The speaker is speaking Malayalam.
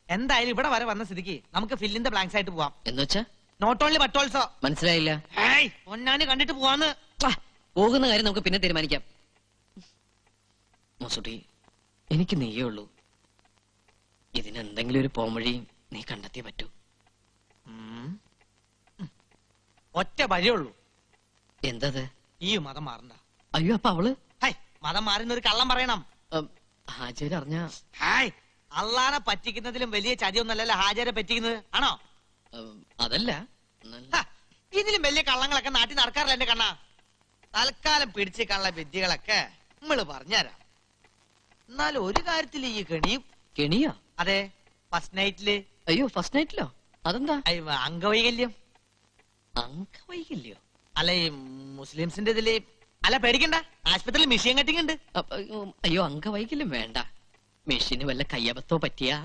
എന്തായാലും ഇവിടെ വരെ വന്ന സ്ഥിതിക്ക് നമുക്ക് ഫിൽ ഇൻ ദ ബ്ലാങ്ക്സ് ആയിട്ട് പോവാം. എന്നുവെച്ചാ നോട്ട് ഓൺലി ബട്ട് ഓൾസോ. മനസ്സിലായില്ല. പൊന്നാനി കണ്ടിട്ട് പോവാന്ന്. പോകുന്ന കാര്യം നമുക്ക് പിന്നെ തീരുമാനിക്കാം. മസുട്ടി, എനിക്ക് നീയേ ഉള്ളൂ. ഇതിനെന്തെങ്കിലും ഒരു പോംവഴി നീ കണ്ടെത്തിയേ പറ്റൂ. ഒറ്റ വഴിയുള്ളൂ. എന്തത്? ഈ മതം മാറണ്ട. അയ്യോ, അപ്പൊ അവള് മതം മാറുന്ന ഒരു കള്ളം പറയണം. ഹാജര് അറിഞ്ഞ അള്ളാനെ പറ്റിക്കുന്നതിലും വലിയ ചതിയൊന്നല്ലല്ലോ ഹാജരെ പറ്റിക്കുന്നത്, ആണോ? അതല്ല, ഇതിലും വലിയ കള്ളങ്ങളൊക്കെ നാട്ടിൽ നടക്കാറില്ല എന്റെ കണ്ണാ. തൽക്കാലം പിടിച്ച് കള്ള വിദ്യകളൊക്കെ നമ്മള് പറഞ്ഞുതരാം. എന്നാലും ഒരു കാര്യത്തിൽ ഈ കെണിയും. കെണിയോ? അതെ, ഫസ്റ്റ് നൈറ്റില്. അയ്യോ, ഫസ്റ്റ് നൈറ്റിലോ? അതെന്താ? അംഗവൈകല്യം. അംഗവൈകല്യോ? അല്ല, ഈ മുസ്ലിംസിന്റെ ഇതില്. അല്ല, പേടിക്കണ്ട, ആശുപത്രിയിൽ മിഷീൻ കട്ടിങ് ഉണ്ട്. അയ്യോ, അംഗവൈകല്യം വേണ്ട. മെഷീന് വല്ല കയ്യബത്തോ പറ്റിയാ